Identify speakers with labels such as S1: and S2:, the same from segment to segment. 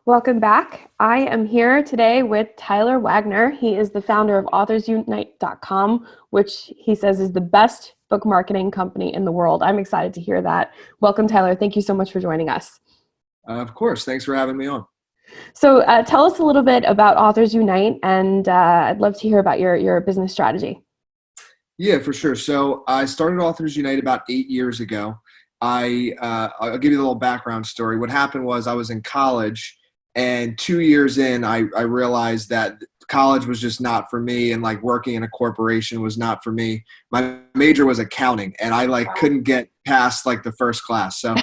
S1: Welcome back. I am here today with Tyler Wagner. He is the founder of AuthorsUnite.com, which he says is the best book marketing company in the world. I'm excited to hear that. Welcome, Tyler. Thank you so much for joining us.
S2: Of course. Thanks for having me on.
S1: So tell us a little bit about Authors Unite, and I'd love to hear about your business strategy.
S2: Yeah, for sure. So I started Authors Unite about 8 years ago. I'll give you a little background story. What happened was I was in college, and 2 years in, I realized that college was just not for me, and like working in a corporation was not for me. My major was accounting, and I couldn't get past like the first class. So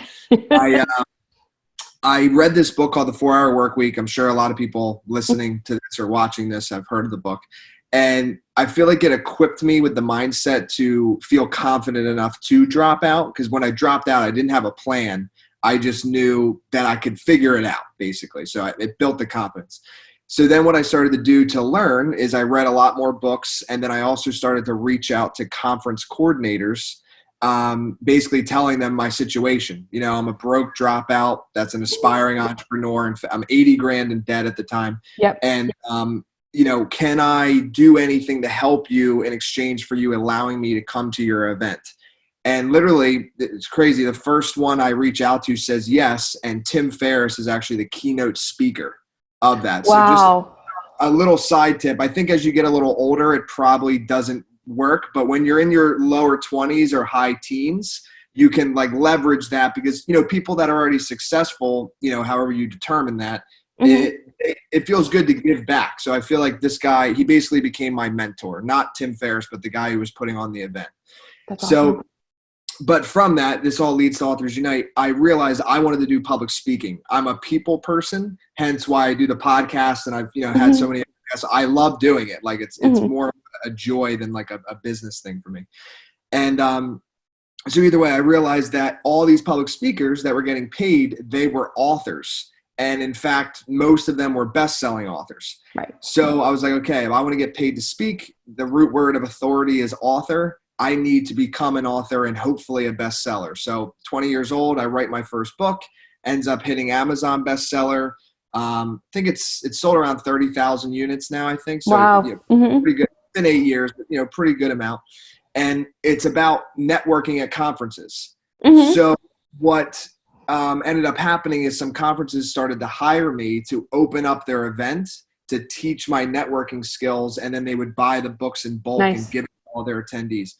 S2: I read this book called The 4-Hour Workweek. I'm sure a lot of people listening to this or watching this have heard of the book. And I feel like it equipped me with the mindset to feel confident enough to drop out. Because when I dropped out, I didn't have a plan. I just knew that I could figure it out, basically. So it built the confidence. So then what I started to do to learn is I read a lot more books. And then I also started to reach out to conference coordinators, basically telling them my situation. You know, I'm a broke dropout. That's an aspiring entrepreneur. And I'm 80 grand in debt at the time.
S1: Yep.
S2: And, you know, can I do anything to help you in exchange for you allowing me to come to your event? And literally, it's crazy. The first one I reach out to says yes. And Tim Ferriss is actually the keynote speaker of that.
S1: Wow.
S2: So just a little side tip. I think as you get a little older, it probably doesn't work. But when you're in your lower 20s or high teens, you can like leverage that because, you know, people that are already successful, you know, however you determine that, it feels good to give back. So I feel like this guy, he basically became my mentor, not Tim Ferriss, but the guy who was putting on the event.
S1: That's
S2: so
S1: awesome.
S2: But from that, this all leads to Authors Unite. I realized I wanted to do public speaking. I'm a people person, hence why I do the podcast. And I've, you know, had so many podcasts. I love doing it. Like it's more a joy than like a business thing for me. And so either way, I realized that all these public speakers that were getting paid, they were authors. And in fact, most of them were best-selling authors.
S1: Right.
S2: So I was like, okay, if I want to get paid to speak, the root word of authority is author. I need to become an author and hopefully a bestseller. So 20 years old, I write my first book, ends up hitting Amazon bestseller. I think it's sold around 30,000 units now, I think. So
S1: wow.
S2: You know, pretty good. It's been 8 years, but, you know, pretty good amount. And it's about networking at conferences. So what ended up happening is some conferences started to hire me to open up their event to teach my networking skills. And then they would buy the books in bulk and give it to all their attendees.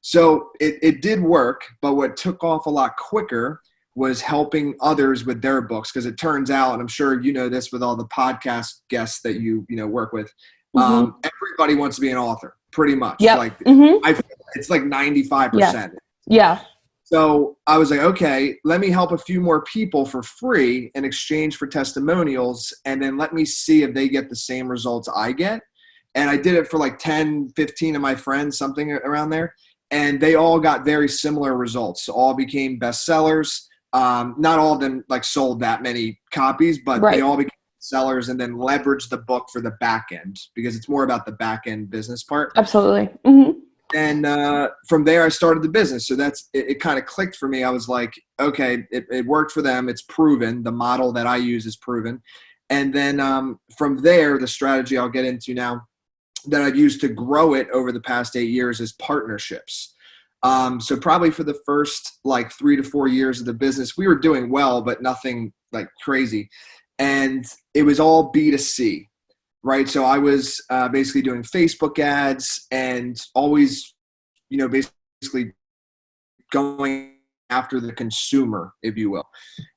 S2: So it did work, but what took off a lot quicker was helping others with their books. Because it turns out, and I'm sure you know this with all the podcast guests that you work with, everybody wants to be an author, pretty much.
S1: Yep.
S2: Like it's like 95%.
S1: Yeah.
S2: So I was like, okay, let me help a few more people for free in exchange for testimonials. And then let me see if they get the same results I get. And I did it for like 10, 15 of my friends, something around there. And they all got very similar results. So all became bestsellers. Not all of them like sold that many copies, but they all became sellers and then leveraged the book for the back end because it's more about the back end business part.
S1: Absolutely.
S2: And from there, I started the business. So it kind of clicked for me. I was like, okay, it worked for them. It's proven. The model that I use is proven. And then from there, the strategy I'll get into now that I've used to grow it over the past 8 years is partnerships. So probably for the first like 3 to 4 years of the business, we were doing well, but nothing like crazy. And it was all B2C. Right. So I was basically doing Facebook ads and always, you know, basically going after the consumer, if you will.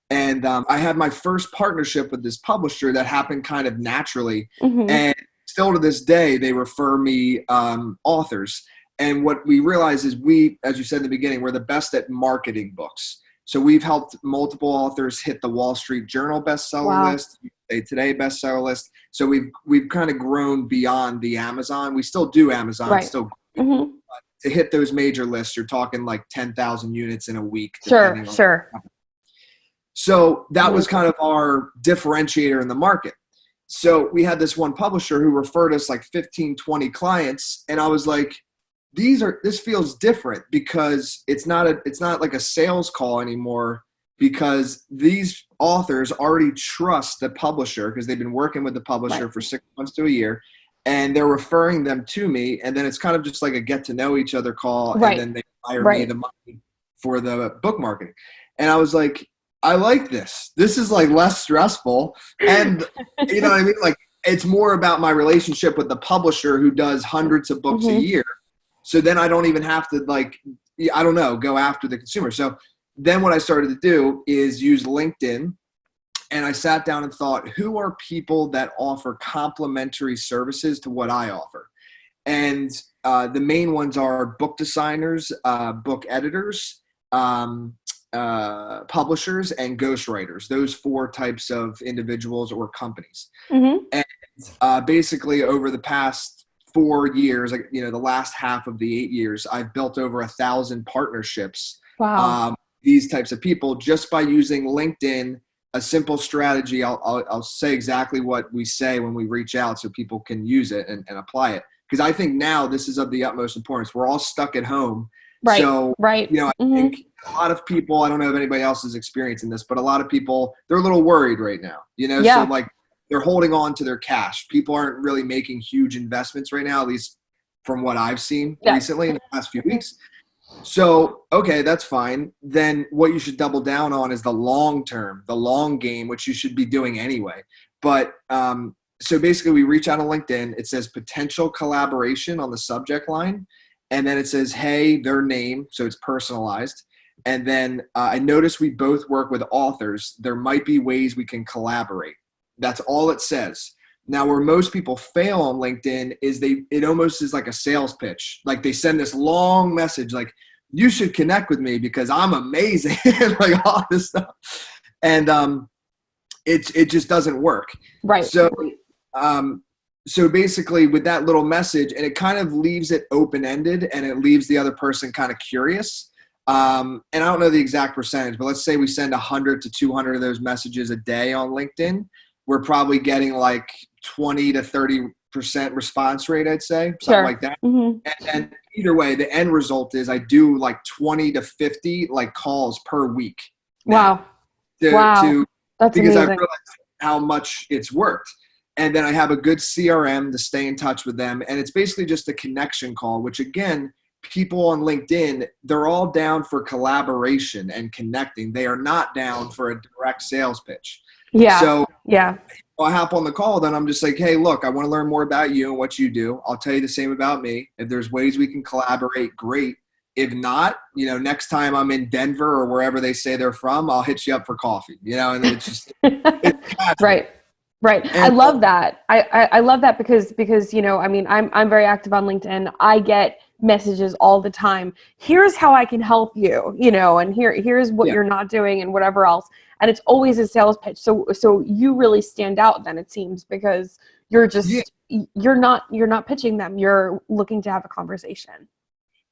S2: And I had my first partnership with this publisher that happened kind of naturally. And still to this day, they refer me authors. And what we realize is we, as you said in the beginning, we're the best at marketing books. So we've helped multiple authors hit the Wall Street Journal bestseller list, Today bestseller list. So we've kind of grown beyond the Amazon. We still do Amazon, still to hit those major lists. You're talking like 10,000 units in a week.
S1: Sure.
S2: So that was kind of our differentiator in the market. So we had this one publisher who referred us like 15, 20 clients, and I was like, this feels different because it's not like a sales call anymore. because these authors already trust the publisher because they've been working with the publisher for 6 months to a year, and they're referring them to me. And then it's kind of just like a get to know each other call. And then they hire me the money for the book marketing. And I was like, I like this. This is like less stressful. And you know what I mean? Like, it's more about my relationship with the publisher who does hundreds of books a year. So then I don't even have to go after the consumer. So then what I started to do is use LinkedIn, and I sat down and thought, who are people that offer complementary services to what I offer? And the main ones are book designers, book editors, publishers, and ghostwriters. Those 4 types of individuals or companies. And basically over the past 4 years, the last half of the 8 years, I've built over 1,000 partnerships.
S1: Wow.
S2: These types of people just by using LinkedIn. A simple strategy. I'll say exactly what we say when we reach out so people can use it and apply it. Because I think now this is of the utmost importance. We're all stuck at home. So, I think a lot of people, I don't know if anybody else is experiencing this, but a lot of people, they're a little worried right now, so like they're holding on to their cash. People aren't really making huge investments right now, at least from what I've seen recently in the past few weeks. So, okay, that's fine. Then what you should double down on is the long term, the long game, which you should be doing anyway. But so basically we reach out on LinkedIn. It says potential collaboration on the subject line. And then it says, hey, their name. So it's personalized. And then I notice we both work with authors. There might be ways we can collaborate. That's all it says. Now, where most people fail on LinkedIn is it almost is like a sales pitch. Like they send this long message like, you should connect with me because I'm amazing, like all this stuff. And it just doesn't work. Right. So basically with that little message, and it kind of leaves it open-ended and it leaves the other person kind of curious. And I don't know the exact percentage, but let's say we send 100 to 200 of those messages a day on LinkedIn. We're probably getting like 20 to 30% response rate, I'd say, something like that. And either way, the end result is I do like 20 to 50 like calls per week.
S1: Wow. That's
S2: because
S1: amazing.
S2: I realized how much it's worked. And then I have a good CRM to stay in touch with them. And it's basically just a connection call, which again, people on LinkedIn, they're all down for collaboration and connecting. They are not down for a direct sales pitch. So I hop on the call, then I'm just like, hey, look, I want to learn more about you and what you do. I'll tell you the same about me. If there's ways we can collaborate, great. If not, next time I'm in Denver or wherever they say they're from, I'll hit you up for coffee, and it's just it's
S1: Right. And I love that. I love that because I'm very active on LinkedIn. I get messages all the time. Here's how I can help you, and here's what you're not doing and whatever else. And it's always a sales pitch. So you really stand out then, it seems, because you're just you're not pitching them. You're looking to have a conversation.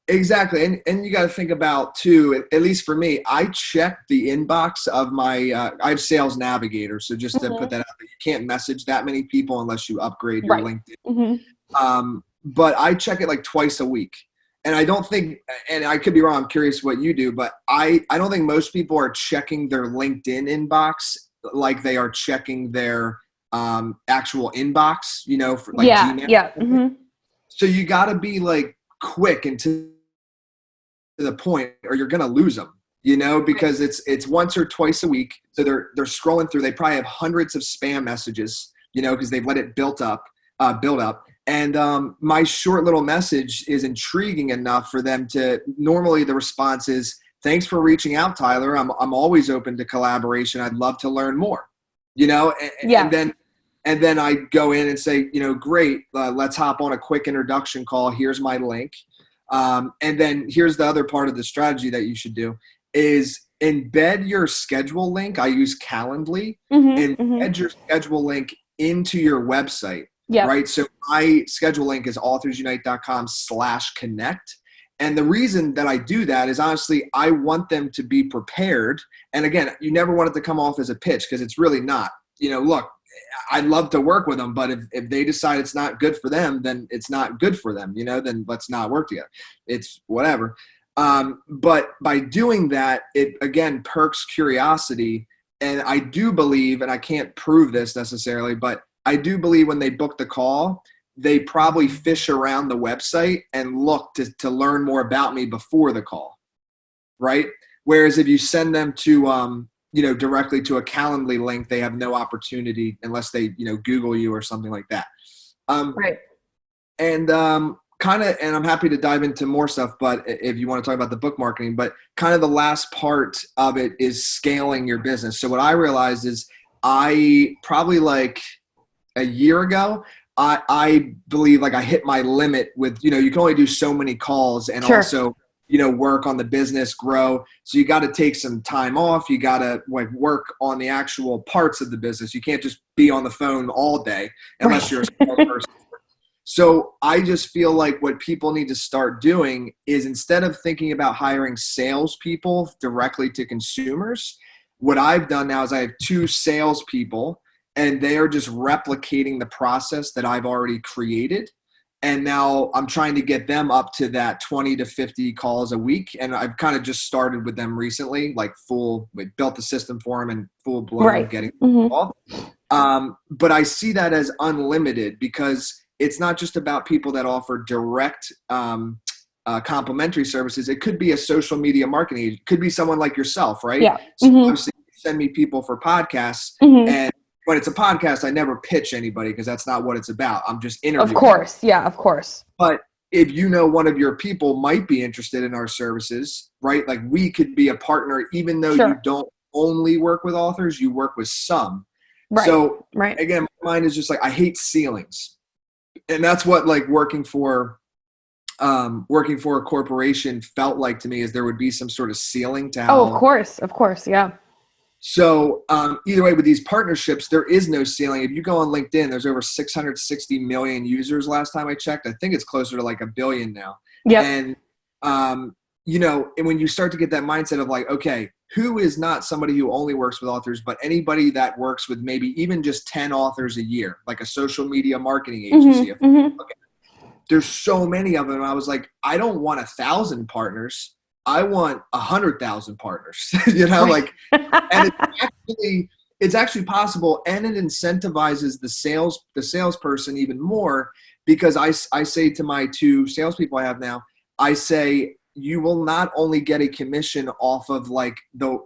S2: Exactly. And you got to think about too, at least for me, I check the inbox of my, I have Sales Navigator. So just to put that out there, you can't message that many people unless you upgrade your LinkedIn. But I check it like twice a week. And I don't think, and I could be wrong, I'm curious what you do, but I don't think most people are checking their LinkedIn inbox like they are checking their actual inbox, for like Gmail. So you got to be like quick and to the point or you're going to lose them, because it's once or twice a week. So they're scrolling through, they probably have hundreds of spam messages, because they've let it build up. And my short little message is intriguing enough for them to, normally the response is, thanks for reaching out, Tyler. I'm always open to collaboration. I'd love to learn more, and then I go in and say, great, let's hop on a quick introduction call. Here's my link. And then here's the other part of the strategy that you should do is embed your schedule link. I use Calendly. Embed your schedule link into your website. Right. So my schedule link is authorsunite.com/connect. And the reason that I do that is honestly, I want them to be prepared. And again, you never want it to come off as a pitch because it's really not. Look, I'd love to work with them, but if they decide it's not good for them, then it's not good for them, then let's not work together. It's whatever. But by doing that, it again perks curiosity. And I do believe, and I can't prove this necessarily, but I do believe when they book the call, they probably fish around the website and look to learn more about me before the call, right? Whereas if you send them to, directly to a Calendly link, they have no opportunity unless they, Google you or something like that.
S1: Right.
S2: And and I'm happy to dive into more stuff, but if you want to talk about the book marketing, but kind of the last part of it is scaling your business. So what I realized is I probably like a year ago, I believe like I hit my limit with, you can only do so many calls and
S1: Sure.
S2: also, work on the business, grow. So you got to take some time off. You got to work on the actual parts of the business. You can't just be on the phone all day unless you're a small person. So I just feel like what people need to start doing is instead of thinking about hiring salespeople directly to consumers, what I've done now is I have 2 salespeople and they are just replicating the process that I've already created. And now I'm trying to get them up to that 20 to 50 calls a week. And I've kind of just started with them recently, we built the system for them and full blown getting involved. But I see that as unlimited because it's not just about people that offer direct complimentary services. It could be a social media marketing agent. It could be someone like yourself, right?
S1: Yeah.
S2: So obviously you send me people for podcasts and when it's a podcast, I never pitch anybody because that's not what it's about. I'm just interviewing.
S1: Of course. Yeah, of course.
S2: But if one of your people might be interested in our services, right? Like we could be a partner, even though you don't only work with authors, you work with some.
S1: Right.
S2: So again, my mind is just like, I hate ceilings. And that's what working for a corporation felt like to me, is there would be some sort of ceiling to how.
S1: Oh, of course. Yeah.
S2: So either way with these partnerships, there is no ceiling. If you go on LinkedIn, there's over 660 million users last time I checked. I think it's closer to like 1 billion now.
S1: Yeah.
S2: And, and when you start to get that mindset of like, okay, who is not somebody who only works with authors, but anybody that works with maybe even just 10 authors a year, like a social media marketing agency. Okay. There's so many of them. I was like, I don't want 1,000 partners. I want 100,000 partners, and it's actually possible. And it incentivizes the salesperson even more because I say to my 2 salespeople I have now, I say, you will not only get a commission off of the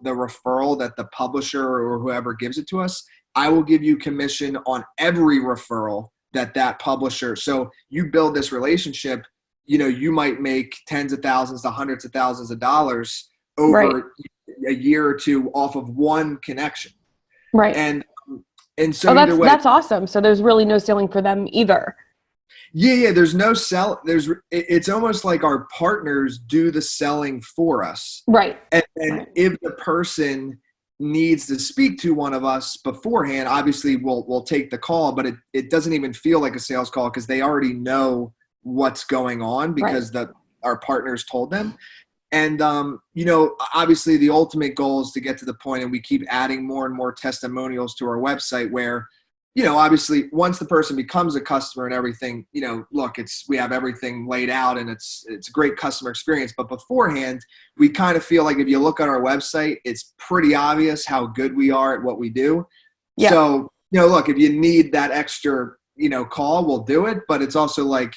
S2: referral that the publisher or whoever gives it to us. I will give you commission on every referral that publisher. So you build this relationship, you might make tens of thousands to hundreds of thousands of dollars over a year or 2 off of one connection.
S1: Right.
S2: And so either way,
S1: that's awesome. So there's really no ceiling for them either.
S2: Yeah. There's no sell. It's almost like our partners do the selling for us.
S1: Right.
S2: And if the person needs to speak to one of us beforehand, obviously we'll take the call, but it doesn't even feel like a sales call because they already know what's going on because our partners told them. And, obviously the ultimate goal is to get to the point, and we keep adding more and more testimonials to our website where, obviously once the person becomes a customer and everything, we have everything laid out and it's a great customer experience. But beforehand, we kind of feel like if you look at our website, it's pretty obvious how good we are at what we do. Yeah. So, look, if you need that extra, call, we'll do it. But it's also like,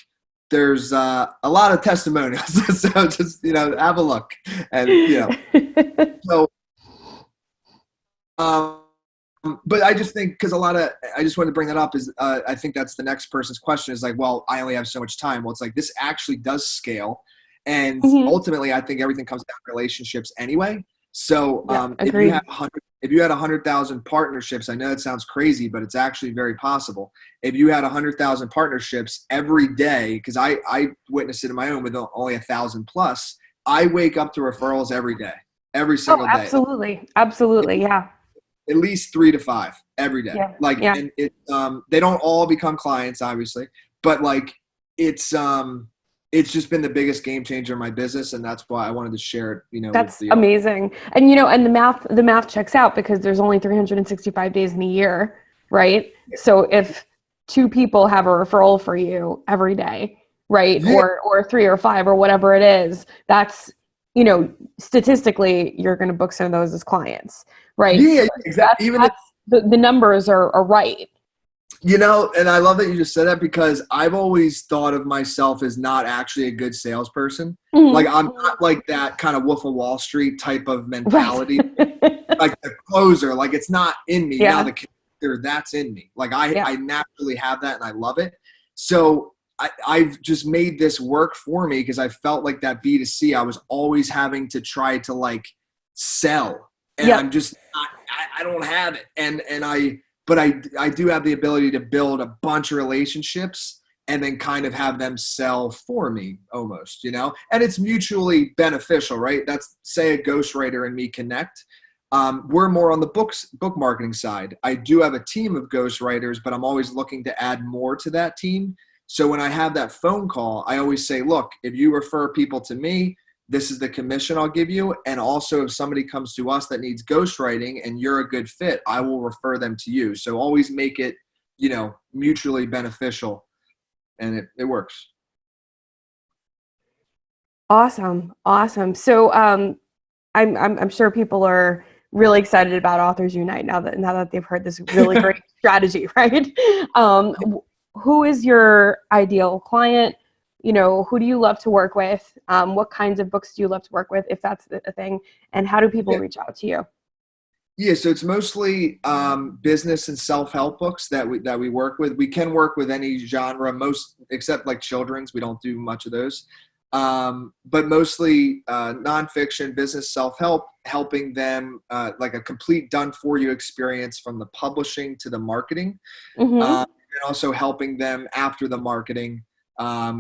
S2: there's a lot of testimonials. So just, have a look and, so, but I just think because I just wanted to bring that up is I think that's the next person's question is like, well, I only have so much time. Well, it's like this actually does scale. And ultimately, I think everything comes down to relationships anyway. So if you had 100,000 partnerships, I know it sounds crazy, but it's actually very possible. If you had 100,000 partnerships every day, because I witnessed it in my own with only 1,000 plus, I wake up to referrals every day, every single day.
S1: Absolutely. Yeah.
S2: At least 3 to 5 every day. And it, they don't all become clients, obviously, but it's just been the biggest game changer in my business. And that's why I wanted to share it,
S1: that's amazing. And, and the math checks out because there's only 365 days in a year, right? So if 2 people have a referral for you every day, right? Yeah. Or 3 or 5 or whatever it is, that's statistically, you're going to book some of those as clients, right?
S2: Yeah,
S1: So
S2: exactly. Even
S1: the numbers are right.
S2: and I love that you just said that, because I've always thought of myself as not actually a good salesperson. Like,
S1: Mm-hmm.
S2: I'm not like that kind of Wolf of Wall Street type of
S1: Right.
S2: mentality. Like the closer, like it's not in me. Now
S1: Yeah.
S2: the character, that's in me. Like
S1: Yeah.
S2: I naturally have that and I love it. So I've just made this work for me, because I felt like that B2C, I was always having to try to like sell, and
S1: Yep.
S2: I'm just not, I don't have it. But I do have the ability to build a bunch of relationships and then kind of have them sell for me almost, and it's mutually beneficial, right? That's, say, a ghostwriter and me connect. We're more on the book marketing side. I do have a team of ghostwriters, but I'm always looking to add more to that team. So when I have that phone call, I always say, look, if you refer people to me, this is the commission I'll give you. And also, if somebody comes to us that needs ghostwriting and you're a good fit, I will refer them to you. So always make it, mutually beneficial, and it works.
S1: Awesome. So I'm sure people are really excited about Authors Unite now that they've heard this really great strategy, right? Who is your ideal client? Who do you love to work with? What kinds of books do you love to work with, if that's a thing? And how do people reach out to you?
S2: Yeah, so it's mostly business and self-help books that we work with. We can work with any genre, most except like children's. We don't do much of those, but mostly nonfiction, business, self-help, helping them like a complete done-for-you experience from the publishing to the marketing,
S1: Mm-hmm.
S2: and also helping them after the marketing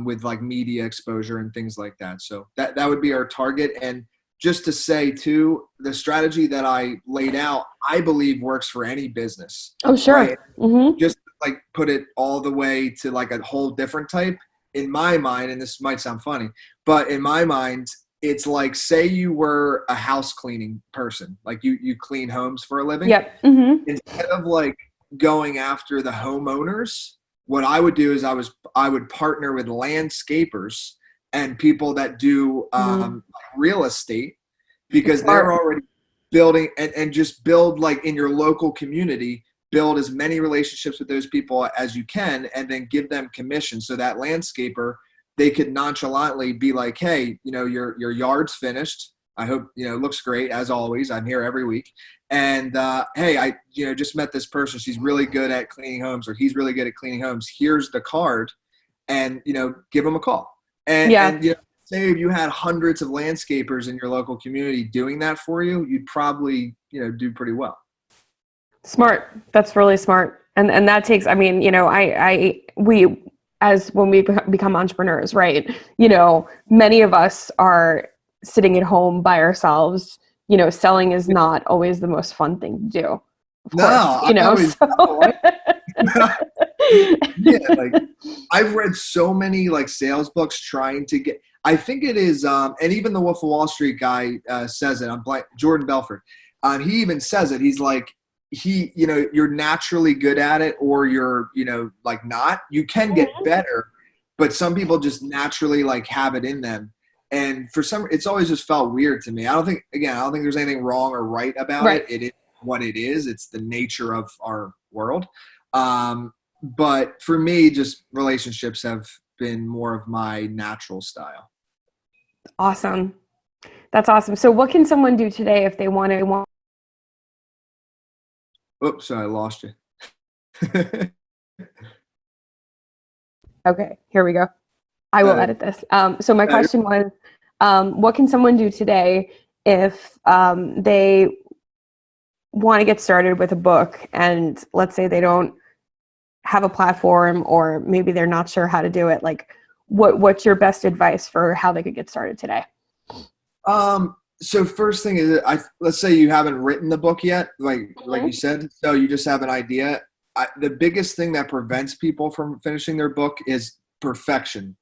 S2: with like media exposure and things like that. So that would be our target. And just to say too, the strategy that I laid out, I believe works for any business.
S1: Oh, sure.
S2: Right?
S1: Mm-hmm.
S2: Just like put it all the way to like a whole different type, in my mind, and this might sound funny, but in my mind, it's like, say you were a house cleaning person, like you clean homes for a living.
S1: Yep. Mm-hmm.
S2: Instead of like going after the homeowners, what I would do is I would partner with landscapers and people that do real estate, because they're already building, and just build like in your local community, build as many relationships with those people as you can, and then give them commission. So that landscaper, they could nonchalantly be like, hey, your yard's finished. I hope, it looks great as always. I'm here every week. And hey, I just met this person. She's really good at cleaning homes, or he's really good at cleaning homes. Here's the card, and give them a call. And say if you had hundreds of landscapers in your local community doing that for you, you'd probably do pretty well.
S1: Smart. That's really smart. And that takes, we, as when we become entrepreneurs, right? Many of us are sitting at home by ourselves. Selling is not always the most fun thing to do. Of course,
S2: Yeah, like I've read so many like sales books trying to get, I think it is, and even the Wolf of Wall Street guy says it. Jordan Belfort. He even says it. He's like, you're naturally good at it, or you're, like not. You can get better, but some people just naturally like have it in them. And for some, it's always just felt weird to me. I don't think there's anything wrong or right about it. It is what it is. It's the nature of our world. But for me, just relationships have been more of my natural style.
S1: Awesome. That's awesome. So what can someone do today if they want to?
S2: Oops, sorry, I lost you.
S1: Okay, here we go. I will edit this. So my question was, what can someone do today if they want to get started with a book, and let's say they don't have a platform, or maybe they're not sure how to do it? Like, what's your best advice for how they could get started today?
S2: So first thing is, let's say you haven't written the book yet, like you said, so you just have an idea. The biggest thing that prevents people from finishing their book is perfection.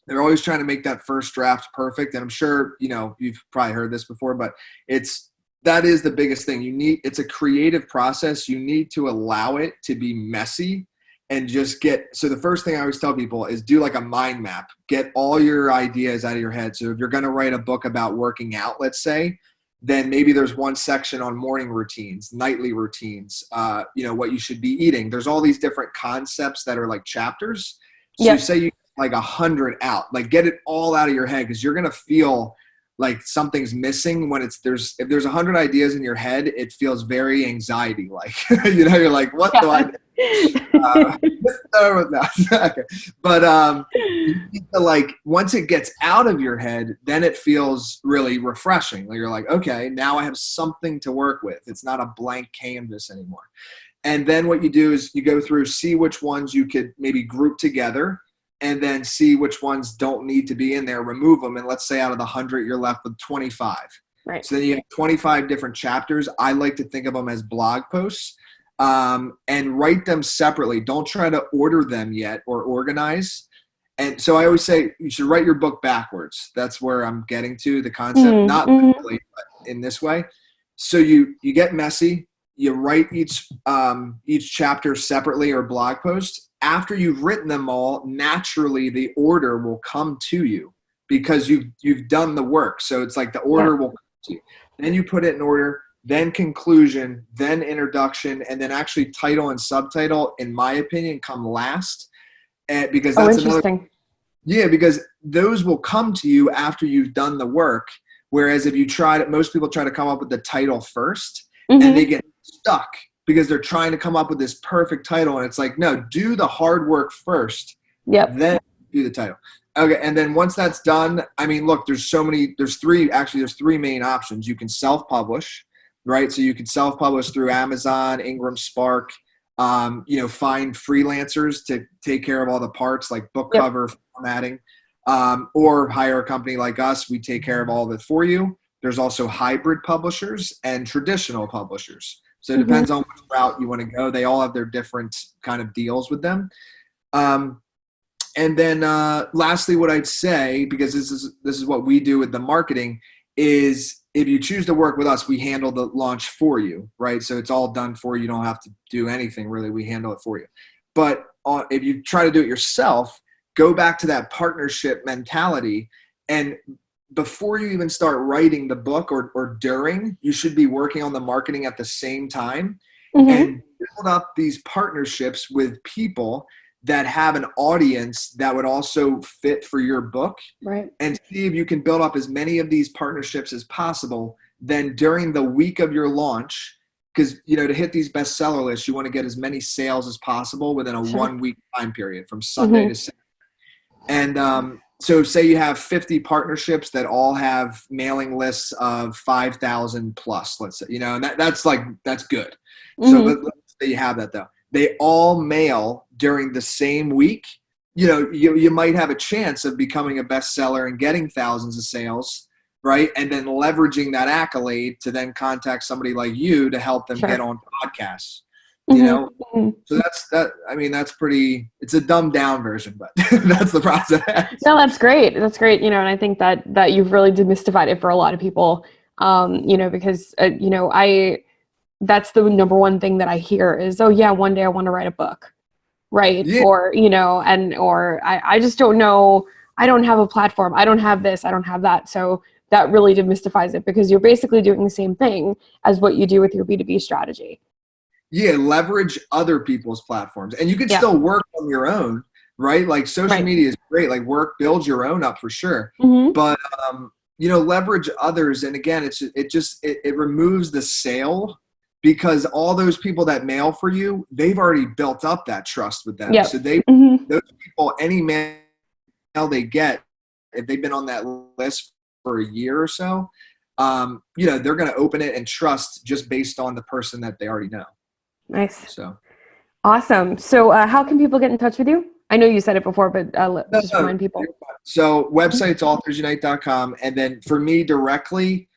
S2: They're always trying to make that first draft perfect. And I'm sure, you've probably heard this before, but that is the biggest thing. It's a creative process. You need to allow it to be messy and just so the first thing I always tell people is do like a mind map, get all your ideas out of your head. So if you're going to write a book about working out, let's say, then maybe there's one section on morning routines, nightly routines, what you should be eating. There's all these different concepts that are like chapters. So you say you like 100 out, like get it all out of your head, because you're going to feel like something's missing when if there's 100 ideas in your head, it feels very anxiety like. You're like, what do I do? Okay. But you need to, like, once it gets out of your head, then it feels really refreshing. You're like, okay, now I have something to work with. It's not a blank canvas anymore. And then what you do is you go through, see which ones you could maybe group together, and then see which ones don't need to be in there, remove them. And let's say out of the 100, you're left with 25.
S1: Right.
S2: So then you have 25 different chapters. I like to think of them as blog posts, and write them separately. Don't try to order them yet or organize. And so I always say you should write your book backwards. That's where I'm getting to the concept, not literally, but in this way. So you get messy. You write each chapter separately or blog post. After you've written them all, naturally the order will come to you because you've done the work. So it's like the order will come to you. Then you put it in order, then conclusion, then introduction, and then actually title and subtitle, in my opinion, come last. Because that's
S1: interesting.
S2: Because those will come to you after you've done the work. Whereas if you most people try to come up with the title first, and they get stuck because they're trying to come up with this perfect title. And it's like, no, do the hard work first, then do the title. Okay. And then once that's done, I mean, look, there's three main options. You can self-publish, right? So you can self-publish through Amazon, Ingram Spark, find freelancers to take care of all the parts like book cover, formatting, or hire a company like us. We take care of all of it for you. There's also hybrid publishers and traditional publishers. So it depends on which route you want to go. They all have their different kind of deals with them. And then lastly, what I'd say, because this is what we do with the marketing, is if you choose to work with us, we handle the launch for you, right? So it's all done for you. You don't have to do anything really. We handle it for you. But if you try to do it yourself, go back to that partnership mentality, and before you even start writing the book or during, you should be working on the marketing at the same time and build up these partnerships with people that have an audience that would also fit for your book.
S1: Right.
S2: And see if you can build up as many of these partnerships as possible. Then during the week of your launch, because, to hit these bestseller lists, you want to get as many sales as possible within a 1 week time period from Sunday to Saturday. And, so say you have 50 partnerships that all have mailing lists of 5,000 plus, let's say, and that's good. So let's say you have that though. They all mail during the same week. You might have a chance of becoming a bestseller and getting thousands of sales, right? And then leveraging that accolade to then contact somebody like you to help them get on podcasts. So that's that. I mean, that's pretty, it's a dumbed down version, but that's the process.
S1: No, that's great. That's great. And I think that you've really demystified it for a lot of people, because, that's the number one thing that I hear is, oh yeah, one day I want to write a book. Right. Yeah. Or, or I just don't know. I don't have a platform. I don't have this. I don't have that. So that really demystifies it, because you're basically doing the same thing as what you do with your B2B strategy.
S2: Yeah, leverage other people's platforms. And you can still work on your own, right? Like social media is great. Like build your own up for sure. But, leverage others. And again, it removes the sale, because all those people that mail for you, they've already built up that trust with them. So those people, any mail they get, if they've been on that list for a year or so, they're going to open it and trust just based on the person that they already know.
S1: Nice.
S2: So
S1: awesome. So how can people get in touch with you? I know you said it before, but just remind people.
S2: So website's authorsunite.com. And then for me directly,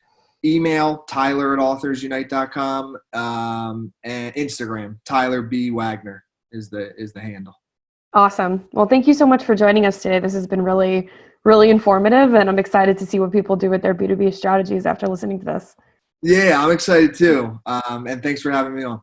S2: email Tyler@authorsunite.com, and Instagram, Tyler B. Wagner is the handle.
S1: Awesome. Well, thank you so much for joining us today. This has been really, really informative, and I'm excited to see what people do with their B2B strategies after listening to this.
S2: Yeah, I'm excited too. And thanks for having me on.